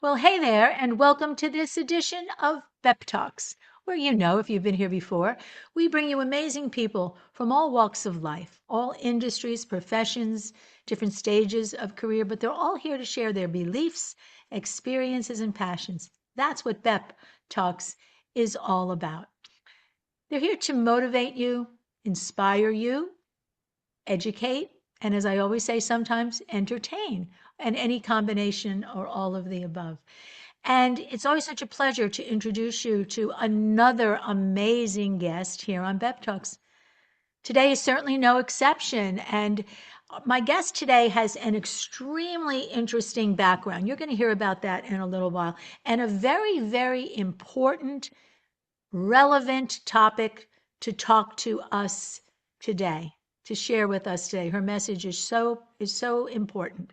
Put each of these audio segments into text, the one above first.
Well, hey there, and welcome to this edition of B.E.P Talks, where if you've been here before, we bring you amazing people from all walks of life, all industries, professions, different stages of career, but they're all here to share their beliefs, experiences, and passions. That's what B.E.P Talks is all about. They're here to motivate you, inspire you, educate, and as I always say, sometimes entertain, and any combination or all of the above. And it's always such a pleasure to introduce you to another amazing guest here on B.E.P Talks. Today is certainly no exception. And my guest today has an extremely interesting background. You're going to hear about that in a little while. And a very, very important, relevant topic to talk to us today, to share with us today. Her message is so important.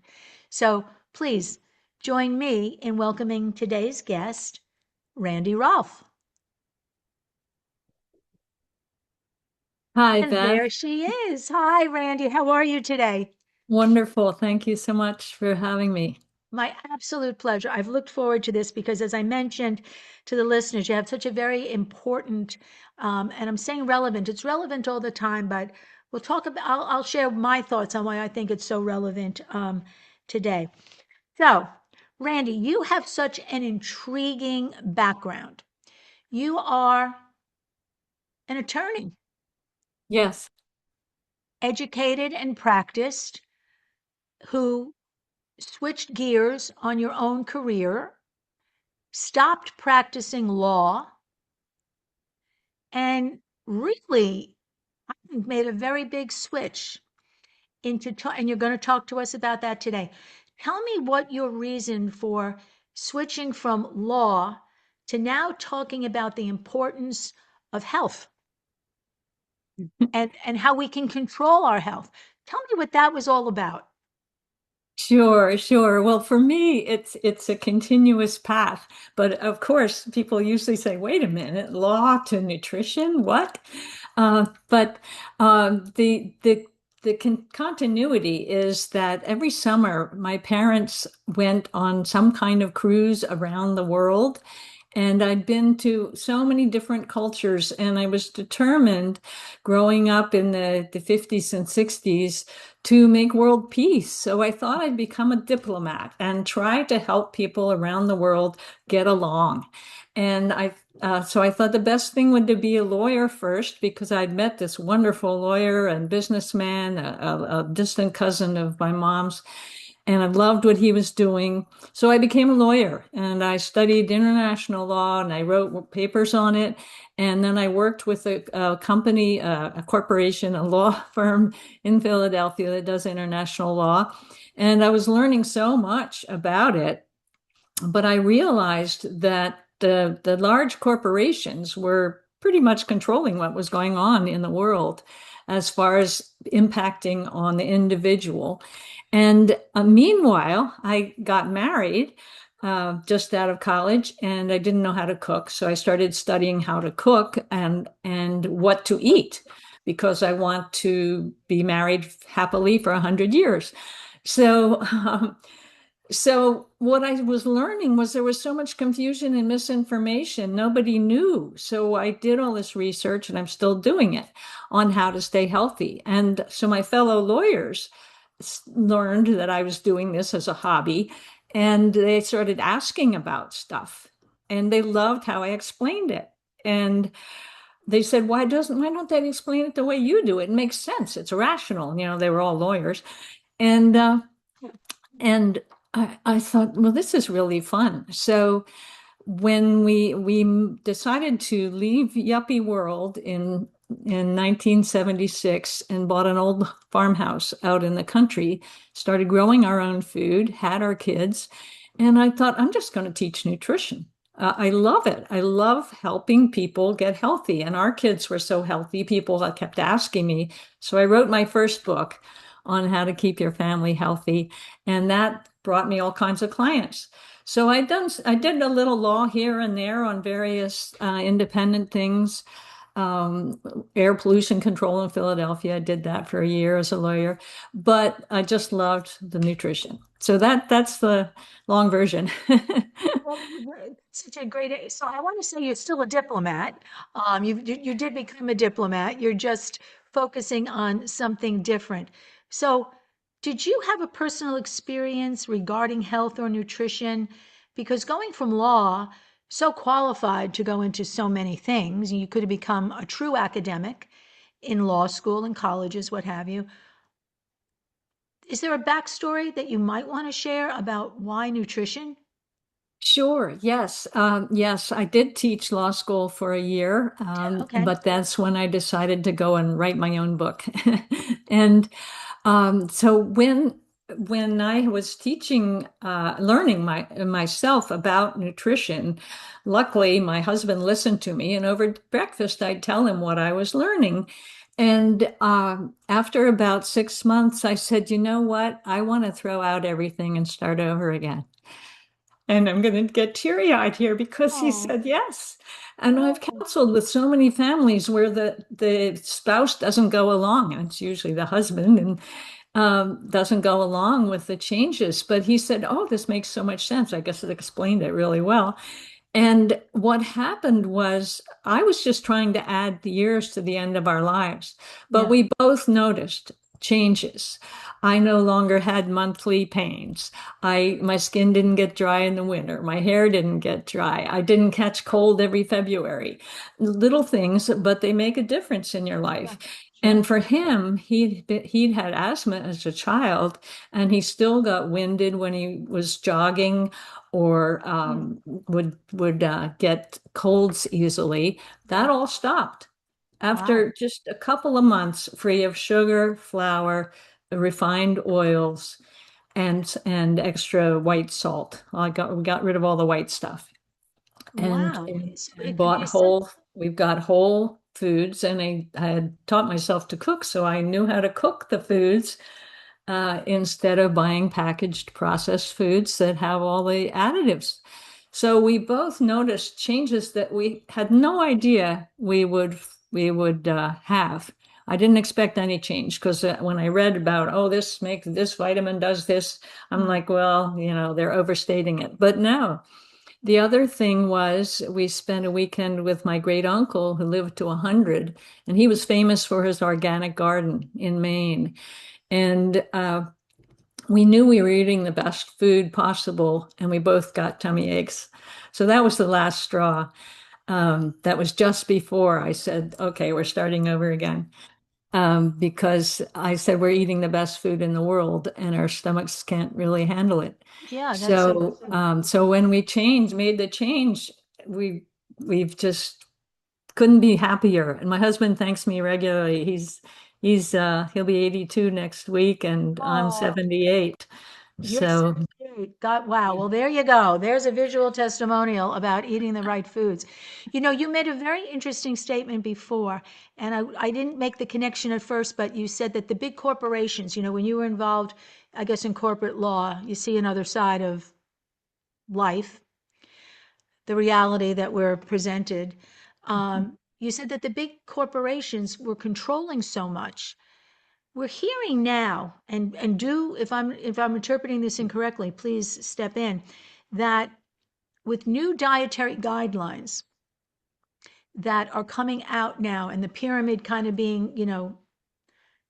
So please join me in welcoming today's guest, Randy Rolfe. Hi, And Beth. there she is. Hi, Randy. How are you today? Wonderful. Thank you so much for having me. My absolute pleasure. I've looked forward to this because, as I mentioned to the listeners, you have such a very important, and I'm saying relevant. It's relevant all the time, but we'll talk about. I'll share my thoughts on why I think it's so relevant today. So, Randy, you have such an intriguing background. You are an attorney, Yes. educated and practiced, who switched gears on your own career, stopped practicing law, and really made a very big switch and you're going to talk to us about that today. Tell me what your reason for switching from law to now talking about the importance of health and how we can control our health. Tell me what that was all about. Sure, sure. Well, for me, it's a continuous path. But of course, people usually say, "Wait a minute, law to nutrition? What?" But the continuity is that every summer, my parents went on some kind of cruise around the world. And I'd been to so many different cultures, and I was determined growing up in the 50s and 60s to make world peace. So I thought I'd become a diplomat and try to help people around the world get along. And so I thought the best thing would to be a lawyer first because I'd met this wonderful lawyer and businessman, a distant cousin of my mom's, and I loved what he was doing. So I became a lawyer and I studied international law and I wrote papers on it. And then I worked with a company, a corporation, a law firm in Philadelphia that does international law. And I was learning so much about it. But I realized that the large corporations were pretty much controlling what was going on in the world as far as impacting on the individual. And meanwhile, I got married just out of college, and I didn't know how to cook. So I started studying how to cook and what to eat because I want to be married happily for 100 years. So so what I was learning was there was so much confusion and misinformation. Nobody knew. So I did all this research, and I'm still doing it on how to stay healthy. And so my fellow lawyers learned that I was doing this as a hobby, and they started asking about stuff. And they loved how I explained it. And they said, why don't they explain it the way you do? It makes sense. It's rational. They were all lawyers. And and I thought, well, this is really fun. So when we decided to leave yuppie world in 1976 and bought an old farmhouse out in the country, started growing our own food, had our kids, and I thought, I'm just going to teach nutrition. I love it. I love helping people get healthy. And our kids were so healthy, people that kept asking me. So I wrote my first book on how to keep your family healthy. And that brought me all kinds of clients. So I did a little law here and there on various independent things. um, air pollution control in Philadelphia. I did that for a year as a lawyer, but I just loved the nutrition. So that's the long version. Well, such a great. So I want to say you're still a diplomat. You did become a diplomat. You're just focusing on something different. So, did you have a personal experience regarding health or nutrition? Because going from law, so qualified to go into so many things, you could have become a true academic in law school and colleges, what have you. Is there a backstory that you might want to share about why nutrition? Sure. Yes. Yes, I did teach law school for a year, Okay. but that's when I decided to go and write my own book. And so when I was teaching, learning myself about nutrition, luckily my husband listened to me, and over breakfast I'd tell him what I was learning. And after about 6 months, I said, you know what? I want to throw out everything and start over again. And I'm going to get teary-eyed here because he Oh, said yes. And I've oh, counseled with so many families where the spouse doesn't go along, and it's usually the husband, and doesn't go along with the changes. But he said, "Oh, this makes so much sense." I guess it explained it really well. And what happened was I was just trying to add the years to the end of our lives, but yeah. we both noticed changes. I no longer had monthly pains. My skin didn't get dry in the winter. My hair didn't get dry. I didn't catch cold every February. Little things, but they make a difference in your life. Sure, sure. And for him, he'd had asthma as a child, and he still got winded when he was jogging or Mm, would get colds easily. yeah. That all stopped Wow. after just a couple of months, free of sugar, flour, refined oils, and extra white salt. We got rid of all the white stuff, Wow. and So and bought you said, whole. We've got whole foods, and I had taught myself to cook, so I knew how to cook the foods instead of buying packaged processed foods that have all the additives. So we both noticed changes that we had no idea we would have. I didn't expect any change because when I read about, oh, this vitamin does this, I'm mm, like, well, they're overstating it. But no, the other thing was we spent a weekend with my great uncle who lived to 100, and he was famous for his organic garden in Maine. And we knew we were eating the best food possible, and we both got tummy aches. So that was the last straw. That was just before I said, okay, we're starting over again. Because I said we're eating the best food in the world, and our stomachs can't really handle it. yeah, that's a So when we made the change, we we've just couldn't be happier. And my husband thanks me regularly. He'll be 82 next week, and I'm oh, 78. you're So 78. God, wow. Well, there you go. There's a visual testimonial about eating the right foods. You know, you made a very interesting statement before, and I didn't make the connection at first, but you said that the big corporations, when you were involved, I guess, in corporate law, you see another side of life, the reality that we're presented. You said that the big corporations were controlling so much. We're hearing now, and do if I'm interpreting this incorrectly, please step in, that with new dietary guidelines that are coming out now and the pyramid kind of being,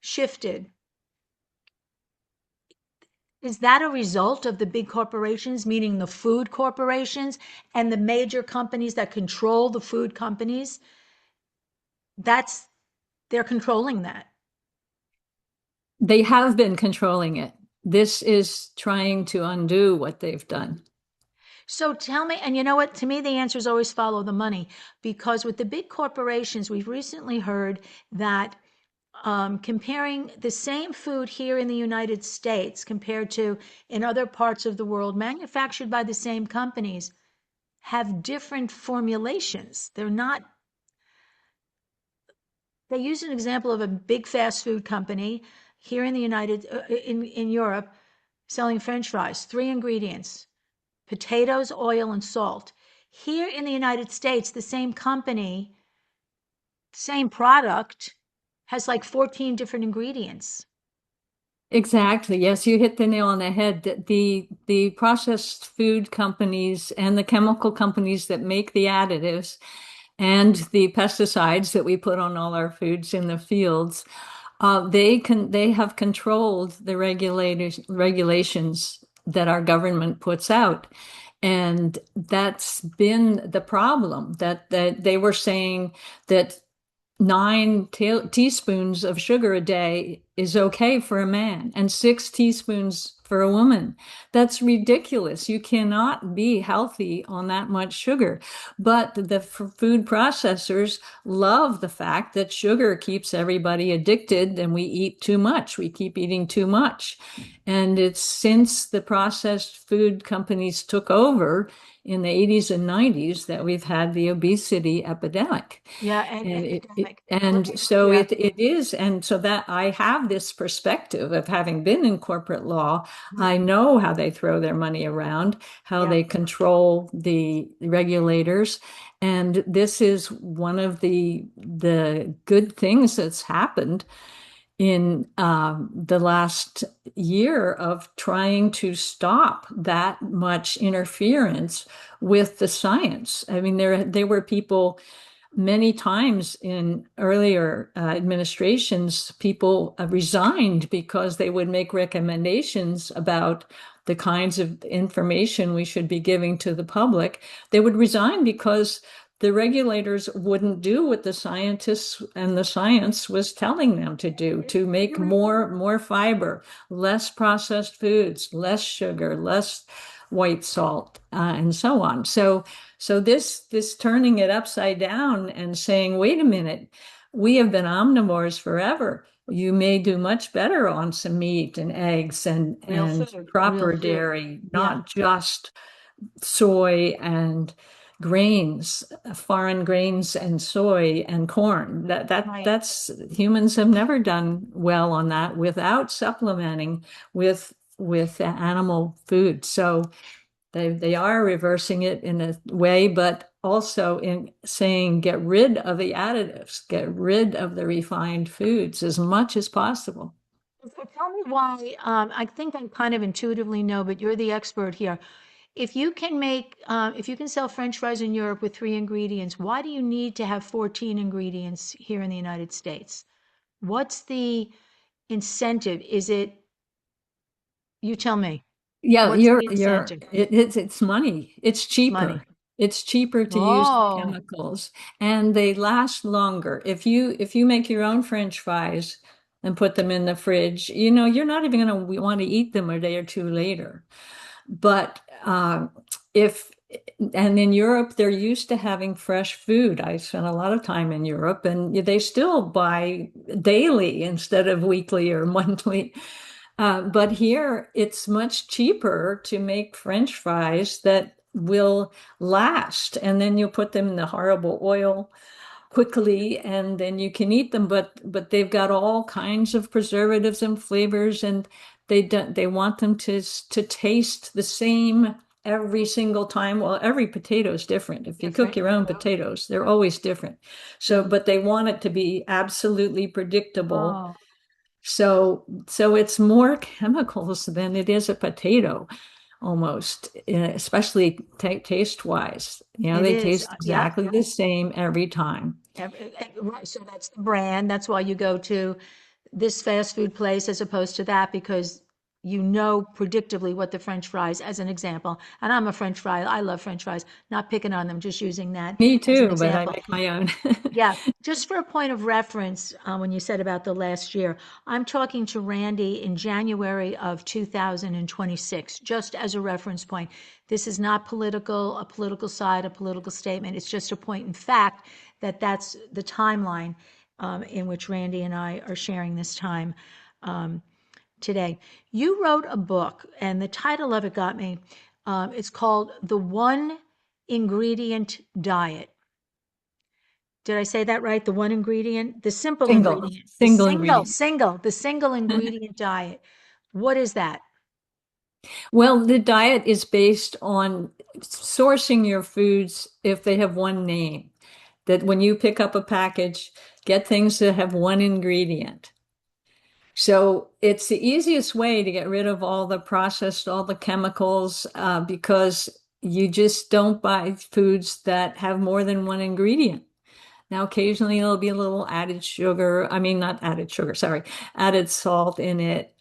shifted, is that a result of the big corporations, meaning the food corporations and the major companies that control the food companies? That's they're controlling that. they have been controlling it. This is trying to undo what they've done. So tell me, and you know what? To me, the answer is always follow the money, because with the big corporations, we've recently heard that comparing the same food here in the United States compared to in other parts of the world, manufactured by the same companies, have different formulations. They're not, they use an example of a big fast food company here in the in Europe selling French fries, three ingredients: potatoes, oil, and salt. Here in the United States, the same company same product has like 14 different ingredients. Exactly. Yes, you hit the nail on the head. The processed food companies and the chemical companies that make the additives and the pesticides that we put on all our foods in the fields, they have controlled the regulations that our government puts out. And that's been the problem that they were saying that nine teaspoons of sugar a day is okay for a man and 6 teaspoons for a woman. That's ridiculous. You cannot be healthy on that much sugar. But the food processors love the fact that sugar keeps everybody addicted and we eat too much. We keep eating too much. And it's since the processed food companies took over in the 80s and 90s that we've had the obesity epidemic. Yeah, and And epidemic. Yeah, it is, and so that I have this perspective of having been in corporate law. I know how they throw their money around, how yeah. they control the regulators, and this is one of the good things that's happened in the last year of trying to stop that much interference with the science. I mean, there were people many times in earlier administrations, people resigned because they would make recommendations about the kinds of information we should be giving to the public. They would resign because the regulators wouldn't do what the scientists and the science was telling them to do, to make more fiber, less processed foods, less sugar, less white salt, and so on. So this turning it upside down and saying, wait a minute, we have been omnivores forever. You may do much better on some meat and eggs Real and food, real proper food. dairy, Yeah, not just soy and grains, foreign grains and soy and corn. right. That's humans have never done well on that without supplementing with animal food. So they are reversing it in a way, but also in saying get rid of the additives, get rid of the refined foods as much as possible. So tell me why, I think I kind of intuitively know, but you're the expert here. If you can sell French fries in Europe with 3 ingredients, why do you need to have 14 ingredients here in the United States? What's the incentive? You tell me, Yeah, what's the incentive? it's money. It's Money. cheaper. It's cheaper to use the Oh, chemicals and they last longer. If you make your own French fries and put them in the fridge, you're not even going to want to eat them a day or two later. But if and in Europe, they're used to having fresh food. I spent a lot of time in Europe, and they still buy daily instead of weekly or monthly. But here, it's much cheaper to make French fries that will last, and then you put them in the horrible oil quickly and then you can eat them, but they've got all kinds of preservatives and flavors, and they want them to taste the same every single time. Well, every potato is different. If you cook different. your own potatoes, they're always different. So but they want it to be absolutely predictable. Oh, So it's more chemicals than it is a potato almost, especially taste wise. it They is. taste Yeah. exactly the same every time. Right. So that's the brand. That's why you go to this fast food place as opposed to that because you know predictably what the French fries, as an example. And I'm a French fry. I love French fries. Not picking on them, just using that Me as an too, but I example. make my own. Yeah, just for a point of reference, when you said about the last year, I'm talking to Randy in January of 2026, just as a reference point. This is not political, a political side, a political statement. It's just a point in fact that that's the timeline in which Randy and I are sharing this time today. You wrote a book, and the title of it got me. It's called The One Ingredient Diet. Did I say that right? The one ingredient, the simple Single, ingredient, single ingredient. the single ingredient diet. What is that? Well, the diet is based on sourcing your foods if they have one name. that when you pick up a package, get things that have one ingredient. So it's the easiest way to get rid of all the processed, all the chemicals, because you just don't buy foods that have more than one ingredient. Now, occasionally there'll be a little added sugar. I mean, not added sugar, sorry, added salt in it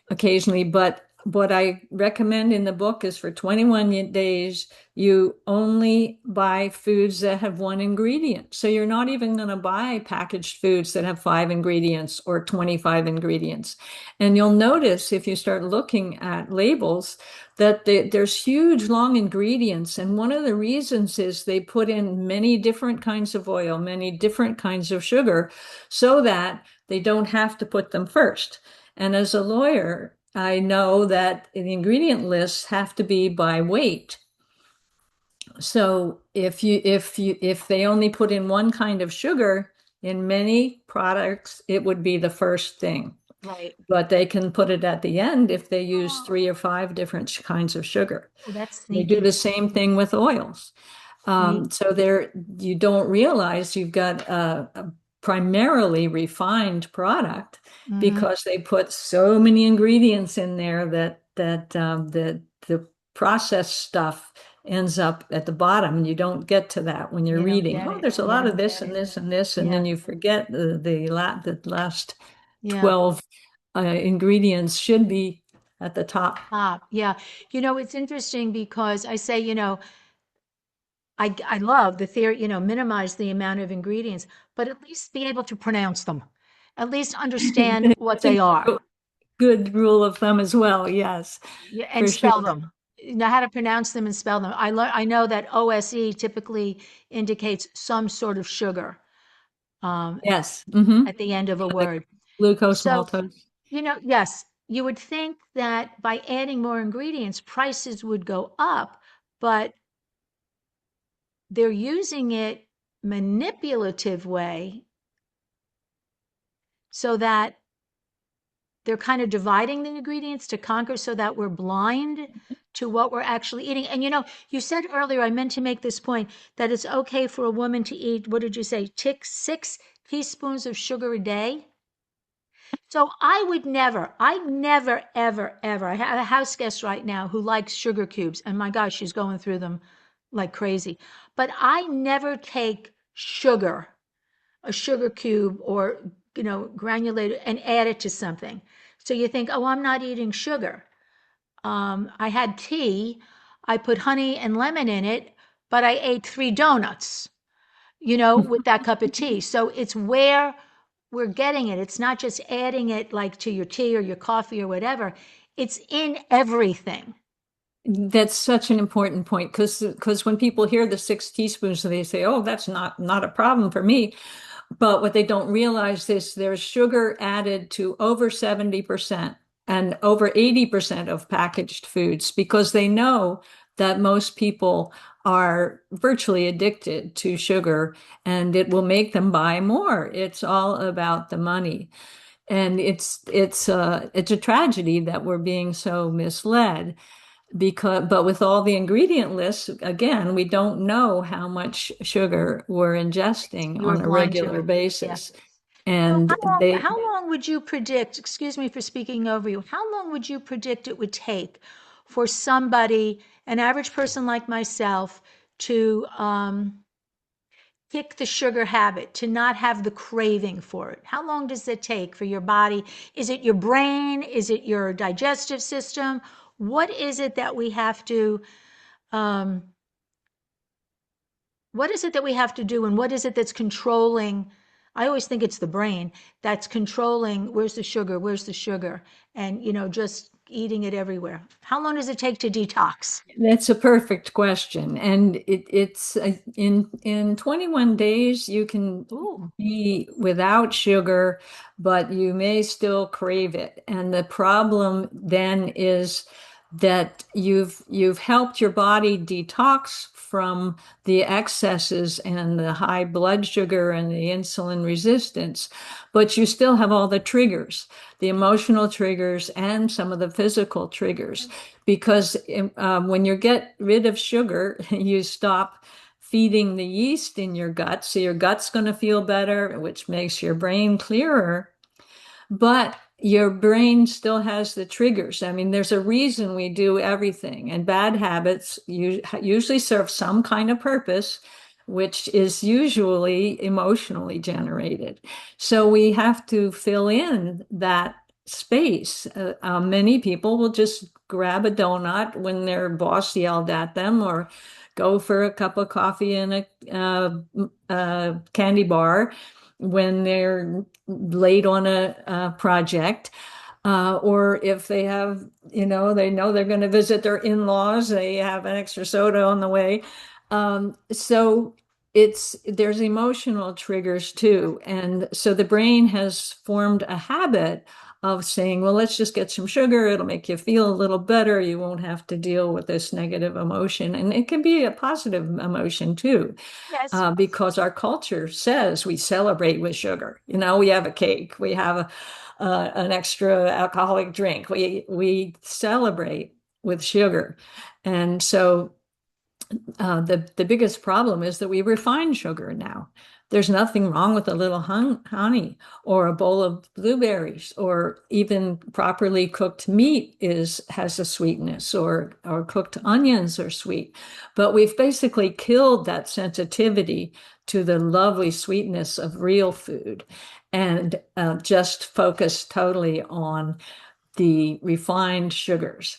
occasionally. But what I recommend in the book is for 21 days, you only buy foods that have one ingredient. So you're not even going to buy packaged foods that have 5 ingredients or 25 ingredients. And you'll notice if you start looking at labels that there's huge long ingredients. And one of the reasons is they put in many different kinds of oil, many different kinds of sugar, so that they don't have to put them first. And as a lawyer, I know that the ingredient lists have to be by weight. So if they only put in one kind of sugar in many products, it would be the first thing. Right. But they can put it at the end if they use Oh, 3 or 5 different kinds of sugar. well, that's They do sneaky. the same thing with oils. Sneaky. So there, you don't realize you've got a primarily refined product Hmm. because they put so many ingredients in there that the processed stuff ends up at the bottom, and you don't get to that when you're You don't reading. get Oh, it. there's a You lot of don't this get and it. this and this, and Yeah. then you forget the last Yeah. 12 ingredients should be at the top. Yeah. It's interesting because I say, I love the theory, minimize the amount of ingredients, but at least be able to pronounce them. At least understand what That's they a are. good rule of thumb as well. Yes, Yeah, and for sure. spell them. Know how to pronounce them and spell them. I know that OSE typically indicates some sort of sugar um, Yes. Hmm. at the end of a Like word. glucose, So, maltose. yes, you would think that by adding more ingredients, prices would go up, but they're using it manipulative way so that they're kind of dividing the ingredients to conquer so that we're blind to what we're actually eating. And you said earlier, I meant to make this point, that it's okay for a woman to eat, what did you say, 6 teaspoons of sugar a day? So I never, ever, ever, I have a house guest right now who likes sugar cubes, and my gosh, she's going through them like crazy. But I never take sugar, a sugar cube or, granulated and add it to something. So you think, oh, I'm not eating sugar. I had tea, I put honey and lemon in it, but I ate 3 donuts, with that cup of tea. So it's where we're getting it. It's not just adding it like to your tea or your coffee or whatever. It's in everything. That's such an important point because when people hear the 6 teaspoons, they say, "Oh, that's not a problem for me." But what they don't realize is there's sugar added to over 70% and over 80% of packaged foods because they know that most people are virtually addicted to sugar and it will make them buy more. It's all about the money. And it's a tragedy that we're being so misled but with all the ingredient lists, again, we don't know how much sugar we're ingesting You were on a blind to regular it. Yeah. basis. So And they, how long would you predict, excuse me for speaking over you, how long would you predict it would take for somebody, an average person like myself, to kick the sugar habit, to not have the craving for it? How long does it take for your body? Is it your brain? Is it your digestive system? What is it that we have to um, what is it that we have to do, and what is it that's controlling? I always think it's the brain that's controlling where's the sugar, and just eating it everywhere. How long does it take to detox? that's a perfect question. And it's in 21 days, you can Ooh, be without sugar, but you may still crave it. And the problem then is that you've helped your body detox from the excesses and the high blood sugar and the insulin resistance, but you still have all the triggers, the emotional triggers and some of the physical triggers. Because when you get rid of sugar, you stop feeding the yeast in your gut. So your gut's going to feel better, which makes your brain clearer. But your brain still has the triggers. I mean, there's a reason we do everything, and bad habits usually serve some kind of purpose, which is usually emotionally generated. So we have to fill in that space. Many people will just grab a donut when their boss yelled at them, or go for a cup of coffee and a candy bar when they're late on a project. Or if they have, they know they're going to visit their in-laws, they have an extra soda on the way. So there's emotional triggers too. And so the brain has formed a habit of saying, well, let's just get some sugar. It'll make you feel a little better. You won't have to deal with this negative emotion. And it can be a positive emotion too, Yes. because our culture says we celebrate with sugar. We have a cake, we have an extra alcoholic drink. We celebrate with sugar, and so the biggest problem is that we refine sugar now. There's nothing wrong with a little honey or a bowl of blueberries, or even properly cooked meat has a sweetness, or cooked onions are sweet. But we've basically killed that sensitivity to the lovely sweetness of real food, and just focused totally on the refined sugars.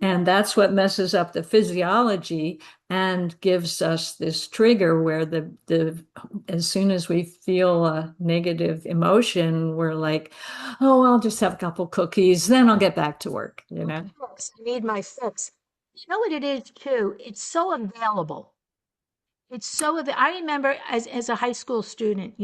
And that's what messes up the physiology and gives us this trigger where the as soon as we feel a negative emotion, we're like, oh, I'll just have a couple cookies, then I'll get back to work, Fix. I need my fix. You know what it is too? It's so available. It's so I remember as a high school student,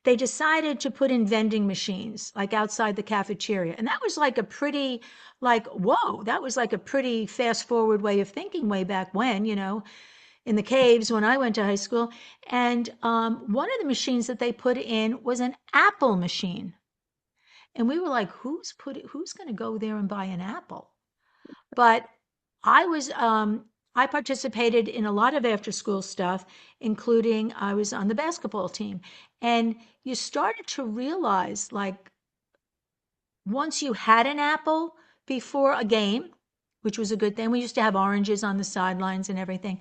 they decided to put in vending machines like outside the cafeteria. And that was like a pretty like, whoa, that was like a pretty fast forward way of thinking way back when, in the caves when I went to high school. And one of the machines that they put in was an apple machine. And we were like, who's going to go there and buy an apple? But I participated in a lot of after school stuff, including I was on the basketball team. And you started to realize, like, once you had an apple before a game, which was a good thing, we used to have oranges on the sidelines and everything,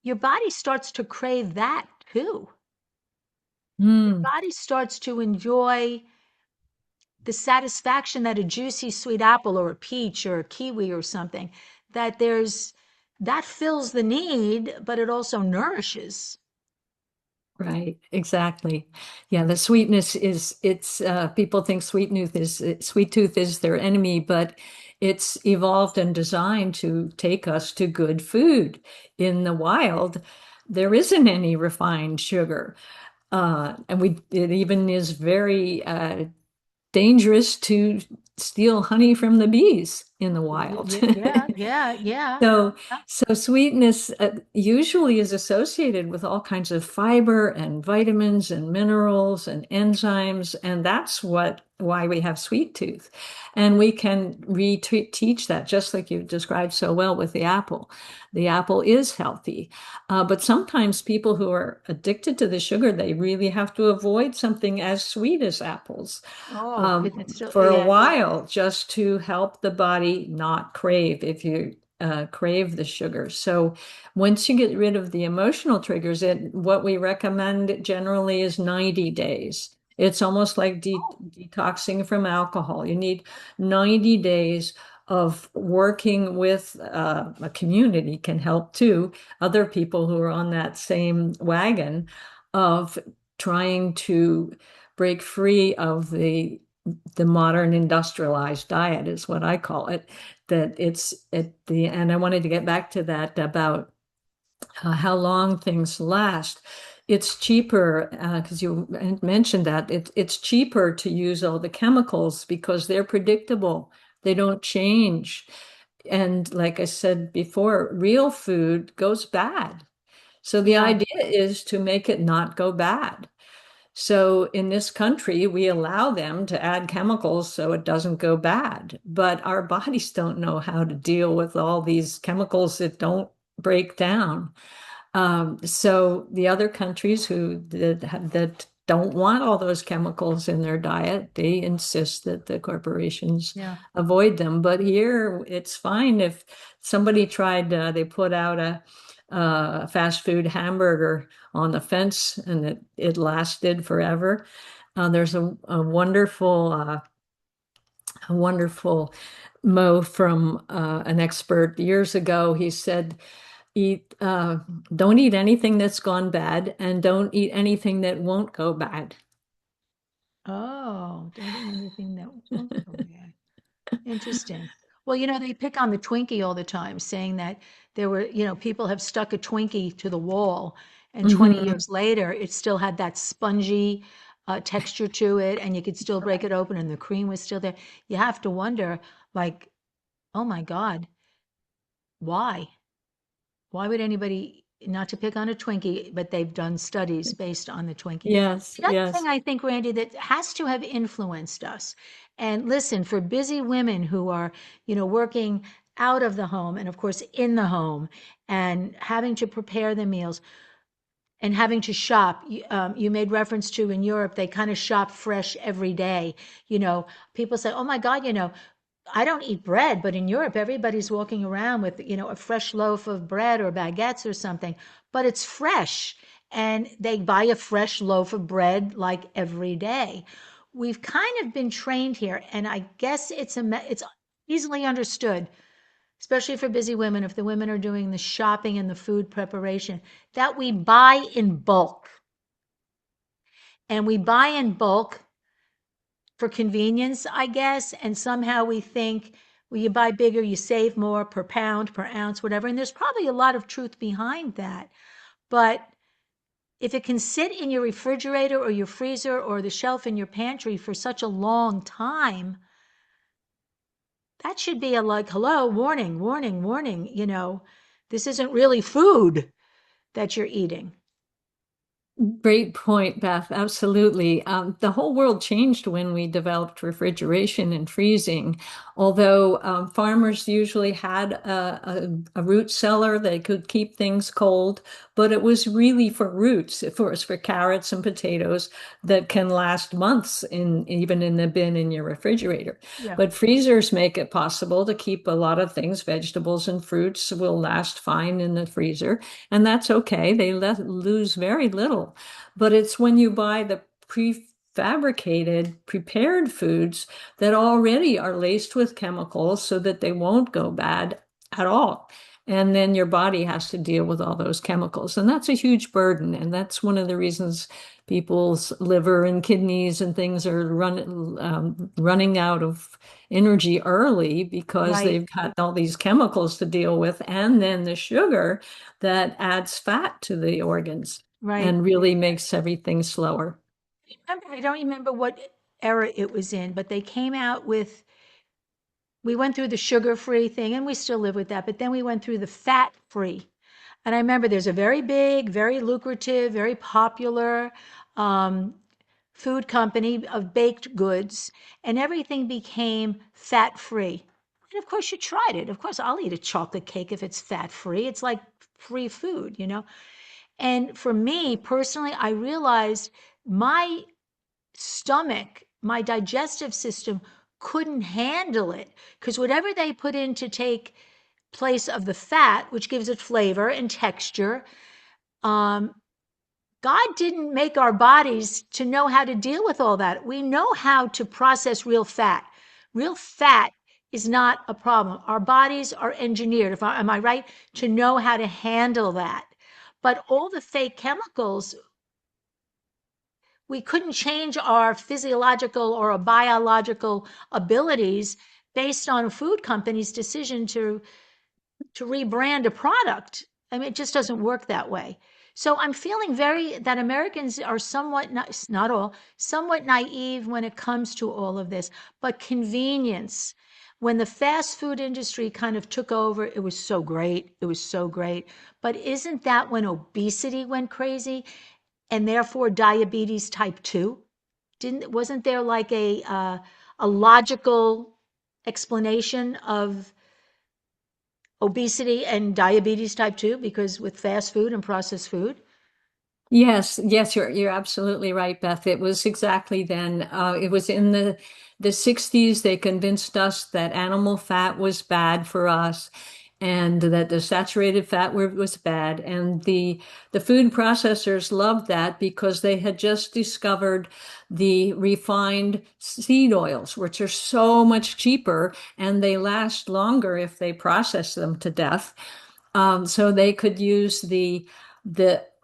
your body starts to crave that too. Your Mm, body starts to enjoy the satisfaction that a juicy sweet apple or a peach or a kiwi or something, that fills the need, but it also nourishes. right, exactly. Yeah, the sweetness is it's people think sweet tooth is their enemy, but it's evolved and designed to take us to good food. In the wild, there isn't any refined sugar. And it even is very dangerous to steal honey from the bees in the wild. Yeah, yeah, yeah. So, so sweetness usually is associated with all kinds of fiber and vitamins and minerals and enzymes, and that's why we have sweet tooth. And we can reteach that, just like you described so well with the apple. The apple is healthy, but sometimes people who are addicted to the sugar, they really have to avoid something as sweet as apples Oh, because it's still, for a yeah. while, just to help the body not crave if you crave the sugar. So once you get rid of the emotional triggers, what we recommend generally is 90 days. It's almost like Oh, detoxing from alcohol. You need 90 days of working with a community can help too, other people who are on that same wagon of trying to break free of the modern industrialized diet is what I call it. That it's at the and I wanted to get back to that about how long things last. It's cheaper because you mentioned that it's cheaper to use all the chemicals because they're predictable. They don't change. And like I said before, real food goes bad. So the yeah. idea is to make it not go bad. So in this country, we allow them to add chemicals so it doesn't go bad. But our bodies don't know how to deal with all these chemicals that don't break down. So the other countries that don't want all those chemicals in their diet, they insist that the corporations Yeah. avoid them. But here, it's fine if somebody tried. They put out a fast food hamburger on the fence, and it lasted forever. There's a wonderful Mo from an expert years ago. He said, "Eat, don't eat anything that's gone bad, and don't eat anything that won't go bad." Oh, don't eat anything that won't go bad. Interesting. Well, they pick on the Twinkie all the time, saying that people have stuck a Twinkie to the wall, and 20 Mhm. years later, it still had that spongy texture to it, and you could still break it open, and the cream was still there. You have to wonder, like, oh my God, why? Why would anybody, not to pick on a Twinkie, but they've done studies based on the Twinkie. Yes, The other thing yes. I think, Randy, that has to have influenced us, and listen, for busy women who are, working out of the home and of course in the home and having to prepare the meals and having to shop. You made reference to in Europe, they kind of shop fresh every day. People say, oh my God, I don't eat bread, but in Europe, everybody's walking around with, a fresh loaf of bread or baguettes or something, but it's fresh. And they buy a fresh loaf of bread like every day. We've kind of been trained here, and I guess it's easily understood, especially for busy women, if the women are doing the shopping and the food preparation, that we buy in bulk. And we buy in bulk for convenience, I guess. And somehow we think, well, you buy bigger, you save more per pound, per ounce, whatever. And there's probably a lot of truth behind that. But if it can sit in your refrigerator or your freezer or the shelf in your pantry for such a long time, that should be a like, hello, warning, warning, warning. This isn't really food that you're eating. Great point, Beth. Absolutely. The whole world changed when we developed refrigeration and freezing. Although farmers usually had a root cellar, they could keep things cold, but it was really for roots, for carrots and potatoes that can last months even in the bin in your refrigerator. Yeah. But freezers make it possible to keep a lot of things, vegetables and fruits will last fine in the freezer. And that's okay. They lose very little. But it's when you buy the prefabricated, prepared foods that already are laced with chemicals so that they won't go bad at all. And then your body has to deal with all those chemicals. And that's a huge burden. And that's one of the reasons people's liver and kidneys and things are running out of energy early because Right, they've got all these chemicals to deal with. And then the sugar that adds fat to the organs right. and really makes everything slower. I don't remember what era it was in, but they came out with, we went through the sugar-free thing and we still live with that, but then we went through the fat-free. And I remember there's a very big, very lucrative, very popular um, food company of baked goods, and everything became fat-free. And of course, you tried it. Of course, I'll eat a chocolate cake if it's fat-free. It's like free food. And for me personally, I realized my stomach, my digestive system couldn't handle it because whatever they put in to take place of the fat, which gives it flavor and texture, um, God didn't make our bodies to know how to deal with all that. We know how to process real fat. Real fat is not a problem. Our bodies are engineered, am I right, to know how to handle that. But all the fake chemicals, we couldn't change our physiological or our biological abilities based on a food company's decision to rebrand a product. I mean, it just doesn't work that way. So I'm feeling very that Americans are somewhat, not all, somewhat naive when it comes to all of this. But convenience, when the fast food industry kind of took over, it was so great. It was so great. But isn't that when obesity went crazy and therefore diabetes type 2? Wasn't there like a logical explanation of obesity and diabetes type 2 because with fast food and processed food. Yes, yes, you're absolutely right, Beth. It was exactly then. It was in the 60s. They convinced us that animal fat was bad for us, and that the saturated fat was bad. And the food processors loved that because they had just discovered the refined seed oils, which are so much cheaper and they last longer if they process them to death. So they could use the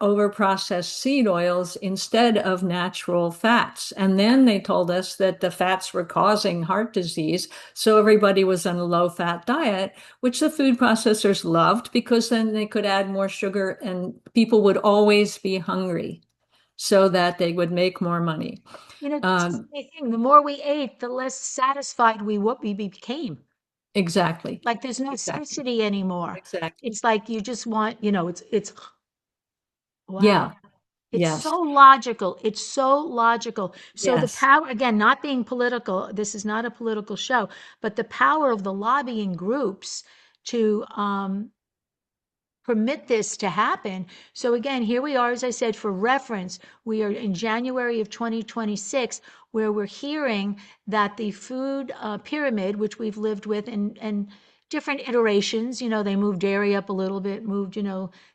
overprocessed seed oils instead of natural fats. And then they told us that the fats were causing heart disease. So everybody was on a low fat diet, which the food processors loved because then they could add more sugar and people would always be hungry so that they would make more money. It's the Um, funny thing. The more we ate, the less satisfied we became. exactly. Like there's no Exactly. satiety anymore. Exactly. It's like you just want, it's Yeah. wow. It's Yes. so logical. It's so logical. So the Yes. power, again, not being political, this is not a political show, but the power of the lobbying groups to permit this to happen. So again, here we are, as I said, for reference, we are in January of 2026, where we're hearing that the food pyramid, which we've lived with and different iterations, they moved dairy up a little bit, moved,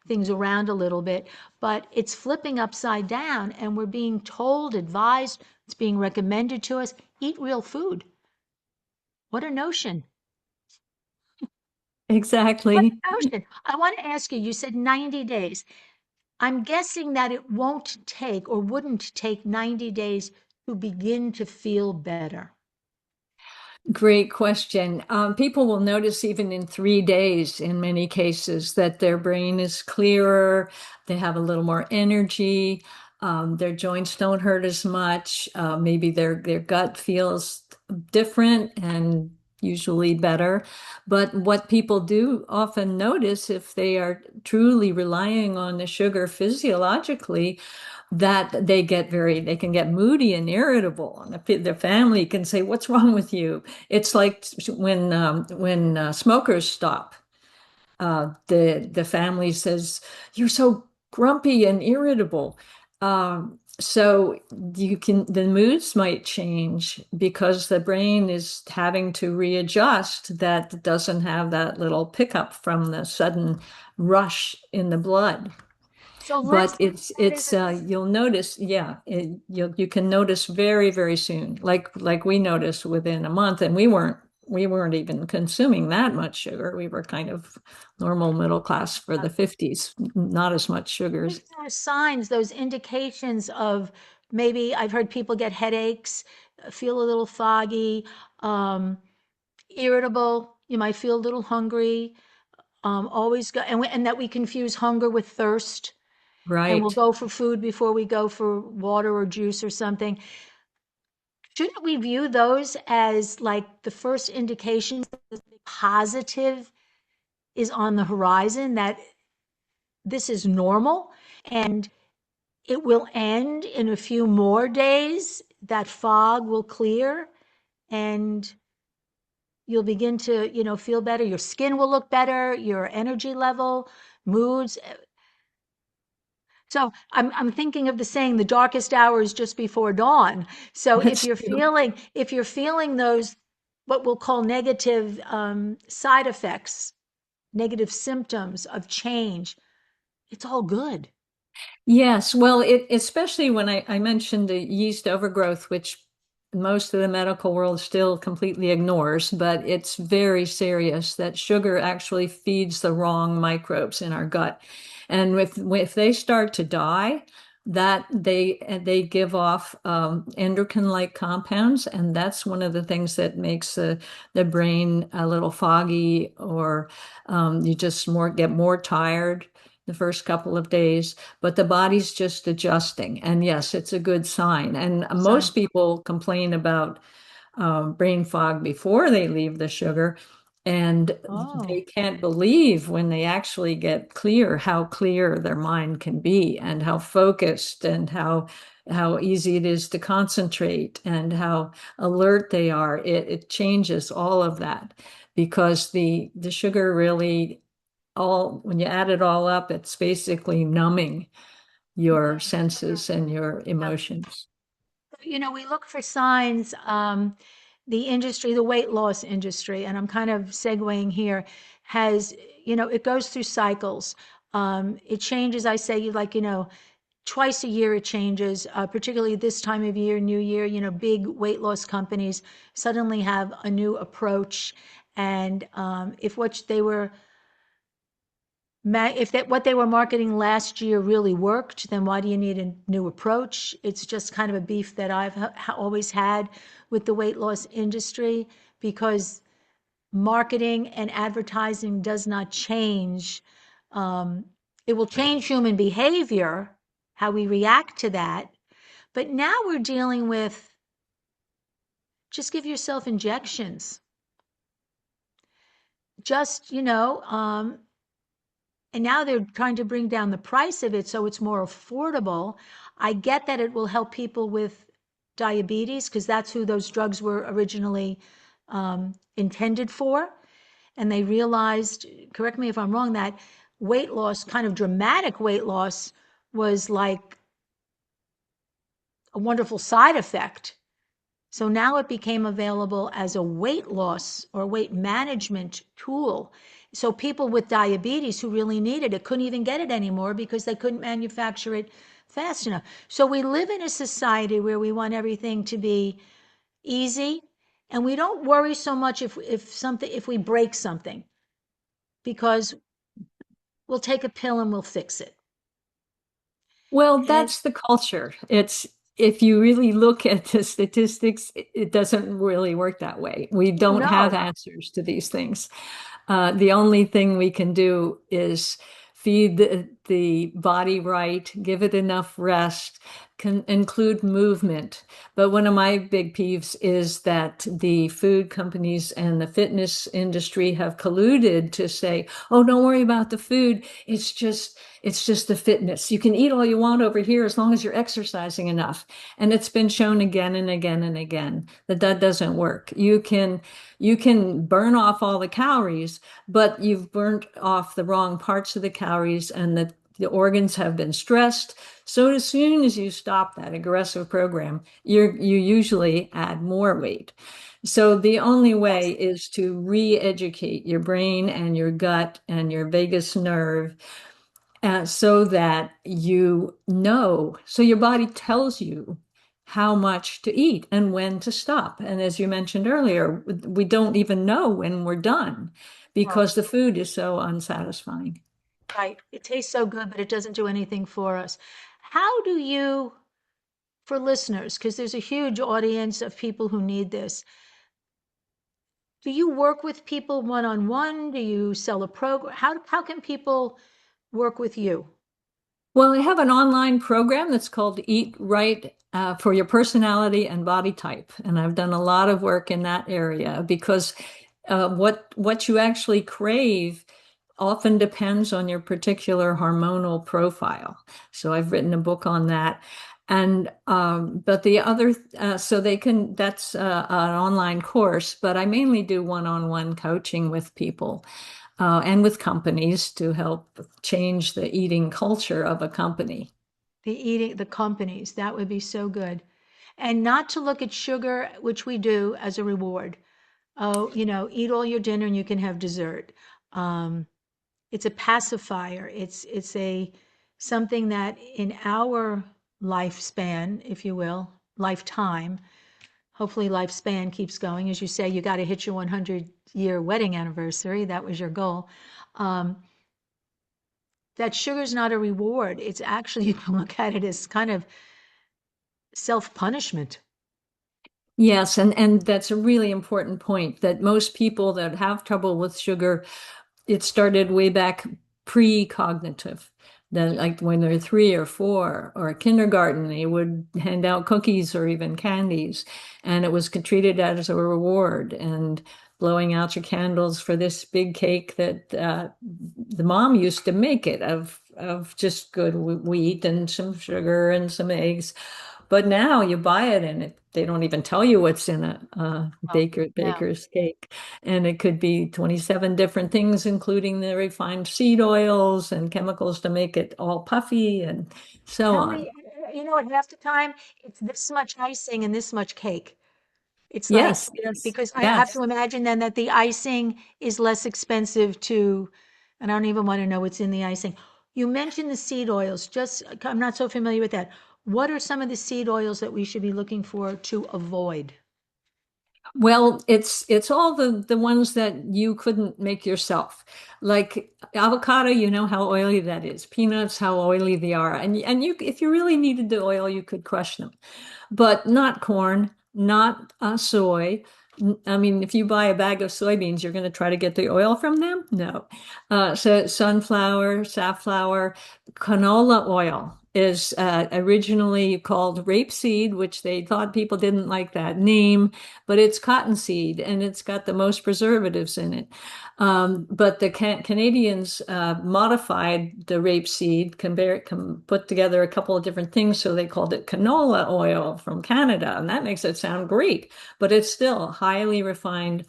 things around a little bit, but it's flipping upside down and we're being told, advised, it's being recommended to us, eat real food. What a notion. What Exactly. a notion. I want to ask you, you said 90 days. I'm guessing that it won't take or wouldn't take 90 days to begin to feel better. Great question. People will notice even in 3 days, in many cases, that their brain is clearer, they have a little more energy, their joints don't hurt as much, maybe their gut feels different and usually better. But what people do often notice if they are truly relying on the sugar physiologically, that they can get moody and irritable, and the family can say, "What's wrong with you?" It's like when smokers stop, the family says, "You're so grumpy and irritable." So the moods might change because the brain is having to readjust that doesn't have that little pickup from the sudden rush in the blood. So let's But say that is you'll notice, yeah, you can notice very, very soon, like we noticed within a month, and we weren't even consuming that much sugar. We were kind of normal middle class for the 50s, not as much sugars. those signs, those indications of maybe I've heard people get headaches, feel a little foggy, um, irritable. You might feel a little hungry. Always go and that we confuse hunger with thirst, and we'll Right. go for food before we go for water or juice or something. Shouldn't we view those as like the first indications that the positive is on the horizon, that this is normal and it will end in a few more days, that fog will clear and you'll begin to, feel better. Your skin will look better, your energy level, moods. So I'm thinking of the saying, the darkest hour is just before dawn. So if That's you're true. feeling those, what we'll call negative side effects, negative symptoms of change, it's all good. Yes, well, especially when I mentioned the yeast overgrowth, which most of the medical world still completely ignores, but it's very serious that sugar actually feeds the wrong microbes in our gut. And if they start to die, that they give off endocrine-like compounds, and that's one of the things that makes the brain a little foggy, or you just get more tired the first couple of days, but the body's just adjusting. And yes, it's a good sign. And Sign. most people complain about brain fog before they leave the sugar. And Oh, they can't believe when they actually get clear how clear their mind can be and how focused and how easy it is to concentrate and how alert they are. It changes all of that. because the sugar really all when you add it all up, it's basically numbing your senses and your emotions. We look for signs. The industry, the weight loss industry, and I'm kind of segueing here, has, it goes through cycles. It changes, I say, like, twice a year it changes, particularly this time of year, New Year, big weight loss companies suddenly have a new approach. And if what they were if that what they were marketing last year really worked, then why do you need a new approach? It's just kind of a beef that I've always had with the weight loss industry, because marketing and advertising does not change. Um, it will change human behavior, how we react to that. But now we're dealing with just give yourself injections. Just, and now they're trying to bring down the price of it so it's more affordable. I get that it will help people with diabetes because that's who those drugs were originally intended for. And they realized, correct me if I'm wrong, that weight loss, kind of dramatic weight loss, was like a wonderful side effect. So now it became available as a weight loss or weight management tool. So people with diabetes who really needed it couldn't even get it anymore because they couldn't manufacture it fast enough. So we live in a society where we want everything to be easy, and we don't worry so much if we break something, because we'll take a pill and we'll fix it. Well, And that's the culture. It's if you really look at the statistics, it doesn't really work that way. We oh don't have no, answers to these things. The only thing we can do is feed the body right, give it enough rest, can include movement. But one of my big peeves is that the food companies and the fitness industry have colluded to say, "Oh, don't worry about the food. It's just the fitness. You can eat all you want over here as long as you're exercising enough." And it's been shown again and again and again that that doesn't work. You can burn off all the calories, but you've burnt off the wrong parts of the calories, and the organs have been stressed. So as soon as you stop that aggressive program, you usually add more weight. So the only way is to re-educate your brain and your gut and your vagus nerve, so that so your body tells you how much to eat and when to stop. And as you mentioned earlier, we don't even know when we're done no, because the food is so unsatisfying. right. It tastes so good, but it doesn't do anything for us. How do you, for listeners, because there's a huge audience of people who need this, do you work with people one on one? Do you sell a program? How can people work with you? Well, I have an online program that's called Eat Right, for your personality and body type, and I've done a lot of work in that area because what you actually crave often depends on your particular hormonal profile. So I've written a book on that. And but the other so they can that's an online course, but I mainly do one-on-one coaching with people, and with companies to help change the eating culture of a company. The companies, that would be so good. And not to look at sugar, which we do, as a reward. Oh, eat all your dinner and you can have dessert. Um, it's a pacifier. It's a something that in our lifespan, if you will, lifetime, hopefully lifespan keeps going. As you say, you got to hit your 100-year wedding anniversary. That was your goal. Um, that sugar's not a reward. It's actually, you can look at it as kind of self-punishment. Yes, and that's a really important point that most people that have trouble with sugar, it started way back pre-cognitive. Then, like when they're 3 or 4 or kindergarten, they would hand out cookies or even candies, and it was treated as a reward. And blowing out your candles for this big cake that the mom used to make it of just good wheat and some sugar and some eggs. But now you buy it and they don't even tell you what's in a Oh, yeah. baker's cake. And it could be 27 different things, including the refined seed oils and chemicals to make it all puffy and so Tell on. me, at half the time, it's this much icing and this much cake. It's like, Yes, yes, because I have yes. to imagine then that the icing is less expensive to, and I don't even want to know what's in the icing. You mentioned the seed oils, just, I'm not so familiar with that. What are some of the seed oils that we should be looking for to avoid? Well, it's all the ones that you couldn't make yourself. Like avocado, you know how oily that is. Peanuts, how oily they are. And you if you really needed the oil, you could crush them. But not corn, not soy. I mean, if you buy a bag of soybeans, you're going to try to get the oil from them? No. So sunflower, safflower, canola oil is originally called rapeseed, which they thought people didn't like that name, but it's cottonseed and it's got the most preservatives in it. But the Canadians modified the rapeseed, put together a couple of different things, so they called it canola oil from Canada, and that makes it sound great, but it's still highly refined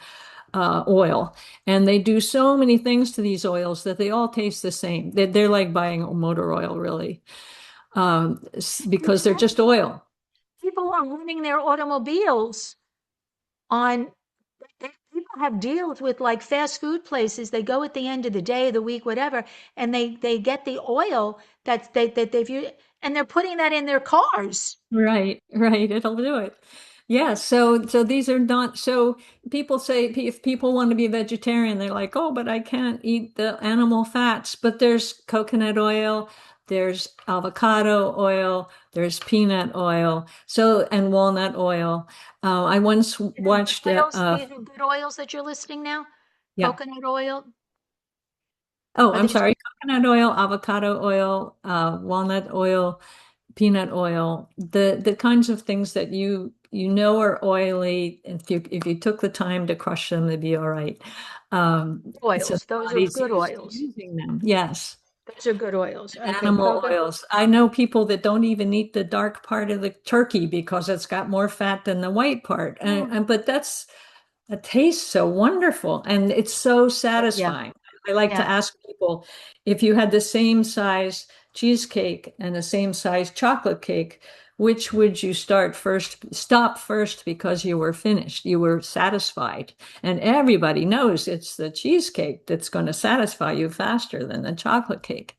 oil. And they do so many things to these oils that they all taste the same. They're like buying motor oil, really, You because they're know, just oil. people are running their automobiles on, people have deals with like fast food places. They go at the end of the day, the week, whatever, and they get the oil that they've used, and they're putting that in their cars. Right, right. It'll do it. Yeah. So these are not, so people say if people want to be vegetarian, they're like, oh, but I can't eat the animal fats. But there's coconut oil, there's avocado oil, there's peanut oil, so and walnut oil. I once These are good watched oils. These are good oils that you're listing now. yeah. Coconut oil. Oh, Are I'm these sorry. Coconut oil, avocado oil, walnut oil, peanut oil, the kinds of things that you know are oily. If you took the time to crush them, they'd be all right. So the oils? Those are body's good used to oils. using them. Yes. Those are good oils. Okay, Animal coconut. oils. I know people that don't even eat the dark part of the turkey because it's got more fat than the white part. But it tastes so wonderful and it's so Yeah. satisfying. I like to Yeah. ask people if you had the same size cheesecake and the same size chocolate cake, which would you stop first because you were finished, you were satisfied. And everybody knows it's the cheesecake that's going to satisfy you faster than the chocolate cake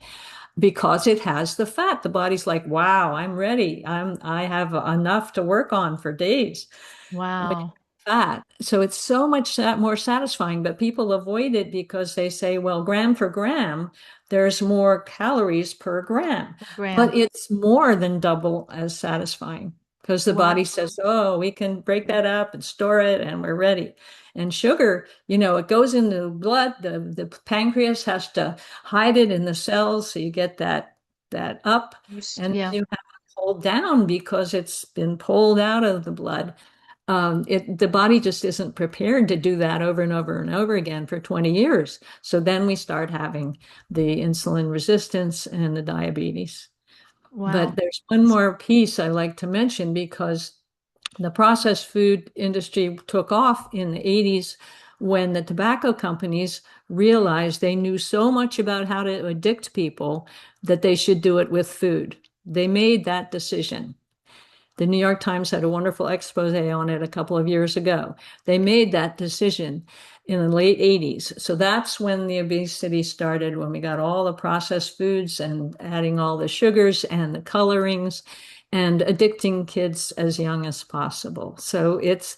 because it has the fat. The body's like, wow, I'm ready. I have enough to work on for days when Wow. you have fat. So it's so much more satisfying, but people avoid it because they say, well, gram for gram, there's more calories per gram. Graham. But it's more than double as satisfying because the Wow. body says, oh, we can break that up and store it and we're ready. And sugar, it goes into the blood. The pancreas has to hide it in the cells so you get that up, and then Yeah. you have it pulled down because it's been pulled out of the blood. The body just isn't prepared to do that over and over and over again for 20 years. So then we start having the insulin resistance and the diabetes. But Wow. there's one more piece I like to mention because the processed food industry took off in the 80s when the tobacco companies realized they knew so much about how to addict people that they should do it with food. They made that decision. The New York Times had a wonderful expose on it a couple of years ago. They made that decision in the late 80s. So that's when the obesity started, when we got all the processed foods and adding all the sugars and the colorings and addicting kids as young as possible. So it's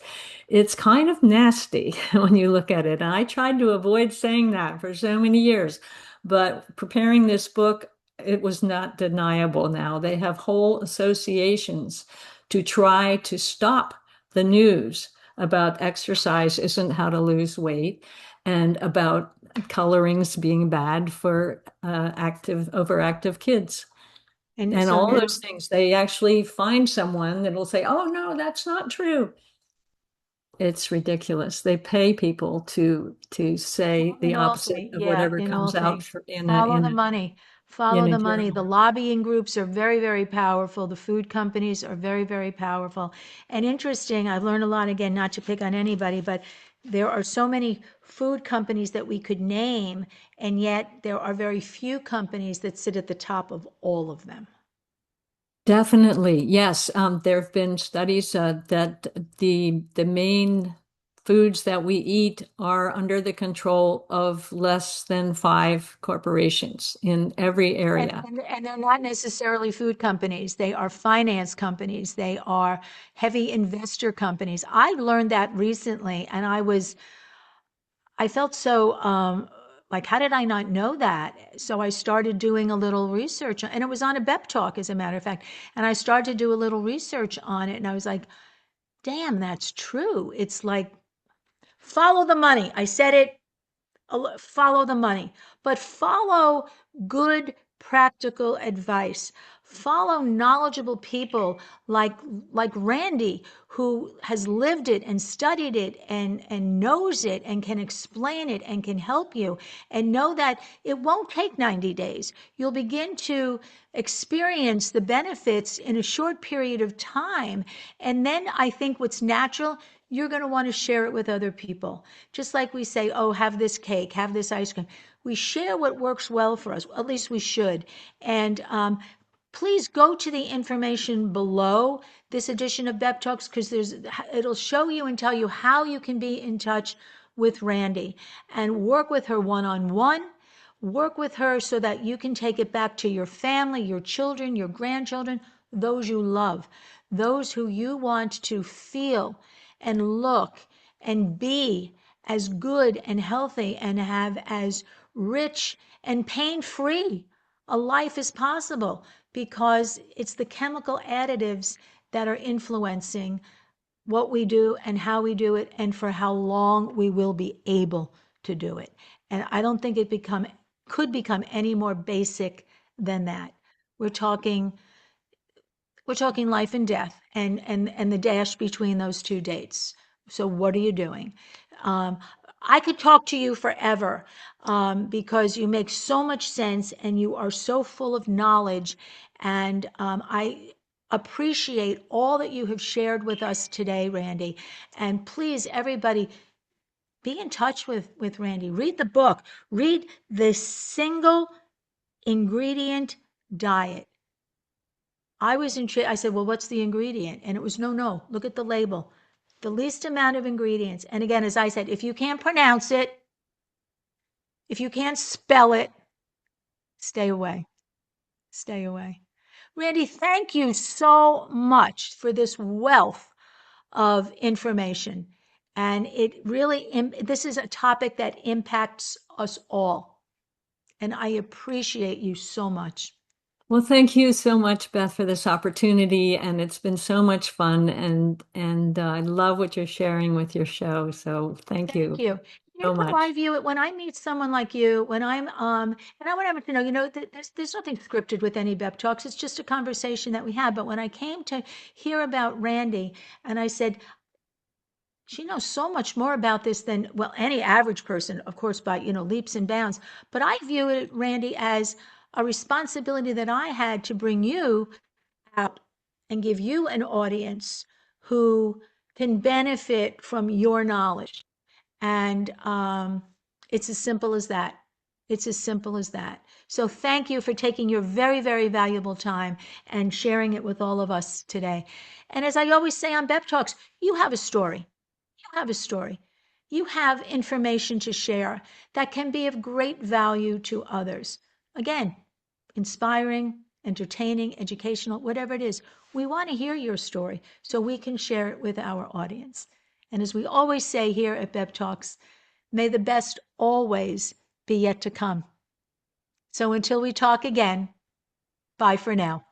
kind of nasty when you look at it. And I tried to avoid saying that for so many years, but preparing this book, it was not deniable now. They have whole associations to try to stop the news about exercise isn't how to lose weight and about colorings being bad for overactive kids. And And so all now, those things, they actually find someone that'll say, oh, no, that's not true. It's ridiculous. They pay people to say the in all opposite things, of yeah, whatever in all comes out things, for, in a follow in the a money. Follow in a the money. The journal. lobbying groups are very, very powerful. The food companies are very, very powerful. And interesting, I've learned a lot, again, not to pick on anybody, but there are so many food companies that we could name, and yet there are very few companies that sit at the top of all of them. Definitely, yes. There have been studies that the main foods that we eat are under the control of less than five corporations in every And, area. and, and they're not necessarily food companies. They are finance companies. They are heavy investor companies. I learned that recently, and I felt so like, how did I not know that? So I started doing a little research, and it was on a BEP talk, as a matter of fact. And I started to do a little research on it, and I was like, damn, that's true. It's like, follow the money. I said it, follow the money, but follow good practical advice. Follow knowledgeable people like Randy, who has lived it and studied it and knows it and can explain it and can help you, and know that it won't take 90 days. You'll begin to experience the benefits in a short period of time. And then I think what's natural, you're going to want to share it with other people. Just like we say, oh, have this cake, have this ice cream. We share what works well for us. At least we should. And please go to the information below this edition of BEP Talks, because it'll show you and tell you how you can be in touch with Randy and work with her one-on-one. Work with her so that you can take it back to your family, your children, your grandchildren, those you love, those who you want to feel and look and be as good and healthy and have as rich and pain-free a life as possible, because it's the chemical additives that are influencing what we do and how we do it and for how long we will be able to do it. And I don't think could become any more basic than that. We're talking we're talking life and death, and the dash between those two dates. So what are you doing? Um, I could talk to you forever, because you make so much sense and you are so full of knowledge. And I appreciate all that you have shared with us today, Randy. And please, everybody, be in touch with Randy. Read the book. Read the single ingredient diet. I was intrigued. I said, well, what's the ingredient? And it was, no, no, look at the label. The least amount of ingredients. And again, as I said, if you can't pronounce it, if you can't spell it, stay away. Stay away. Randy, thank you so much for this wealth of information. And it really, this is a topic that impacts us all. And I appreciate you so much. Well, thank you so much, Beth, for this opportunity, and it's been so much fun, and I love what you're sharing with your show. So thank Thank you you. so Here's how I much. view it. When I meet someone like you, when and I want everyone to know, there's nothing scripted with any BEP talks. It's just a conversation that we had. But when I came to hear about Randy, and I said, she knows so much more about this than, well, any average person, of course, by, leaps and bounds. But I view it, Randy, as a responsibility that I had to bring you out and give you an audience who can benefit from your knowledge. And it's as simple as that. It's as simple as that. So thank you for taking your very, very valuable time and sharing it with all of us today. And as I always say on BEP Talks, you have a story. You have a story. You have information to share that can be of great value to others. Again, inspiring, entertaining, educational, whatever it is. We want to hear your story so we can share it with our audience. And as we always say here at BEP Talks, may the best always be yet to come. So until we talk again, bye for now.